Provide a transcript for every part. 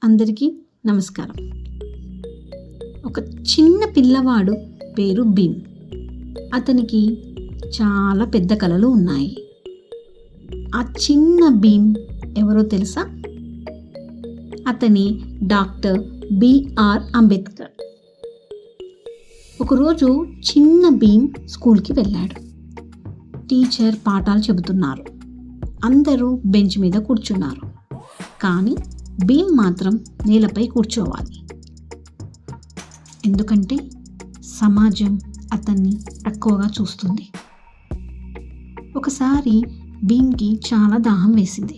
అందరికీ నమస్కారం. ఒక చిన్న పిల్లవాడు పేరు భీమ్. అతనికి చాలా పెద్ద కలలు ఉన్నాయి. ఆ చిన్న భీమ్ ఎవరో తెలుసా? అతని డాక్టర్ బిఆర్ అంబేద్కర్. ఒకరోజు చిన్న భీమ్ స్కూల్కి వెళ్ళాడు. టీచర్ పాఠాలు చెబుతున్నారు. అందరూ బెంచ్ మీద కూర్చున్నారు. కానీ భీమ్ మాత్రం నేలపై కూర్చోవాలి. ఎందుకంటే సమాజం అతన్ని తక్కువగా చూస్తుంది. ఒకసారి భీమ్కి చాలా దాహం వేసింది.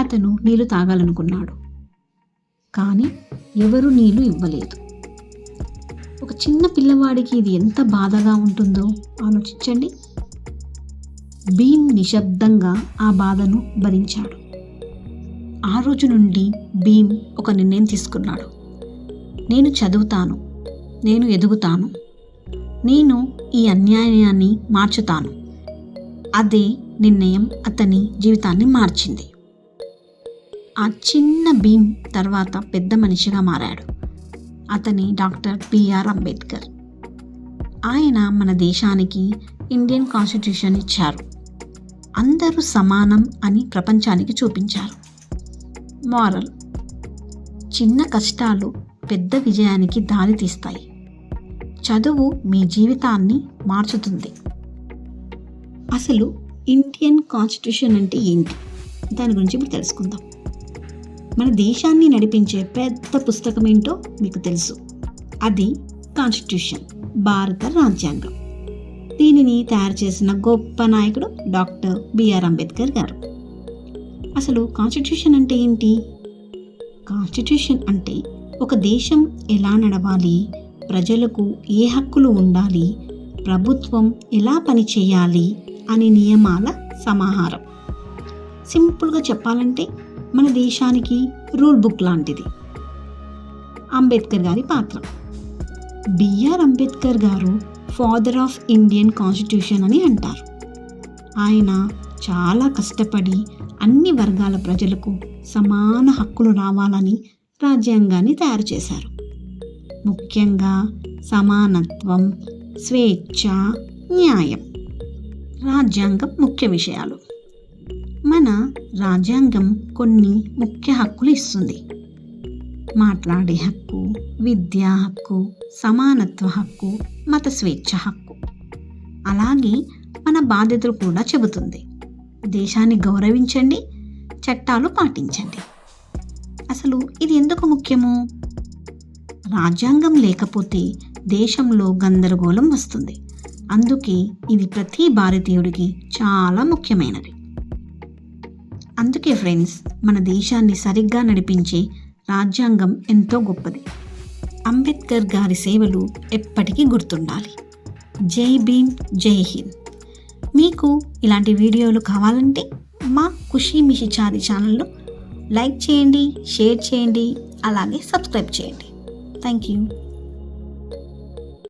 అతను నీళ్లు తాగాలనుకున్నాడు. కానీ ఎవరూ నీళ్లు ఇవ్వలేదు. ఒక చిన్న పిల్లవాడికి ఇది ఎంత బాధగా ఉంటుందో ఆలోచించండి. భీమ్ నిశ్శబ్దంగా ఆ బాధను భరించాడు. ఆ రోజు నుండి భీమ్ ఒక నిర్ణయం తీసుకున్నాడు. నేను చదువుతాను, నేను ఎదుగుతాను, నేను ఈ అన్యాయాన్ని మార్చుతాను. అదే నిర్ణయం అతని జీవితాన్ని మార్చింది. ఆ చిన్న భీమ్ తర్వాత పెద్ద మనిషిగా మారాడు. అతని డాక్టర్ బిఆర్ అంబేద్కర్. ఆయన మన దేశానికి ఇండియన్ కాన్స్టిట్యూషన్ ఇచ్చారు. అందరూ సమానం అని ప్రపంచానికి చూపించారు. మోరల్: చిన్న కష్టాలు పెద్ద విజయానికి దారి తీస్తాయి. చదువు మీ జీవితాన్ని మార్చుతుంది. అసలు ఇండియన్ కాన్స్టిట్యూషన్ అంటే ఏంటి? దాని గురించి ఇప్పుడు తెలుసుకుందాం. మన దేశాన్ని నడిపించే పెద్ద పుస్తకం ఏంటో మీకు తెలుసు. అది కాన్స్టిట్యూషన్, భారత రాజ్యాంగం. దీనిని తయారు చేసిన గొప్ప నాయకుడు డాక్టర్ బిఆర్ అంబేద్కర్ గారు. అసలు కాన్స్టిట్యూషన్ అంటే ఏంటి? కాన్స్టిట్యూషన్ అంటే ఒక దేశం ఎలా నడవాలి, ప్రజలకు ఏ హక్కులు ఉండాలి, ప్రభుత్వం ఎలా పనిచేయాలి అనే నియమాల సమాహారం. సింపుల్గా చెప్పాలంటే మన దేశానికి రూల్ బుక్ లాంటిది. అంబేద్కర్ గారి పాత్ర: బిఆర్ అంబేద్కర్ గారు ఫాదర్ ఆఫ్ ఇండియన్ కాన్స్టిట్యూషన్ అని అంటారు. ఆయన చాలా కష్టపడి అన్ని వర్గాల ప్రజలకు సమాన హక్కులు రావాలని రాజ్యాంగాన్ని తయారు చేశారు. ముఖ్యంగా సమానత్వం, స్వేచ్ఛ, న్యాయం రాజ్యాంగం ముఖ్య విషయాలు. మన రాజ్యాంగం కొన్ని ముఖ్య హక్కులు ఇస్తుంది. మాట్లాడే హక్కు, విద్యా హక్కు, సమానత్వ హక్కు, మత స్వేచ్ఛ హక్కు. అలాగే మన బాధ్యతలు కూడా చెబుతుంది. దేశాన్ని గౌరవించండి, చట్టాలు పాటించండి. అసలు ఇది ఎందుకు ముఖ్యము? రాజ్యాంగం లేకపోతే దేశంలో గందరగోళం వస్తుంది. అందుకే ఇది ప్రతి భారతీయుడికి చాలా ముఖ్యమైనది. అందుకే ఫ్రెండ్స్, మన దేశాన్ని సరిగ్గా నడిపించే రాజ్యాంగం ఎంతో గొప్పది. అంబేద్కర్ గారి సేవలు ఎప్పటికీ గుర్తుండాలి. జై భీమ్, జై హింద్. మీకు ఇలాంటి వీడియోలు కావాలంటే మా ఖుషీ మిషి చారి ఛానల్లో లైక్ చేయండి, షేర్ చేయండి, అలాగే సబ్స్క్రైబ్ చేయండి. Thank you.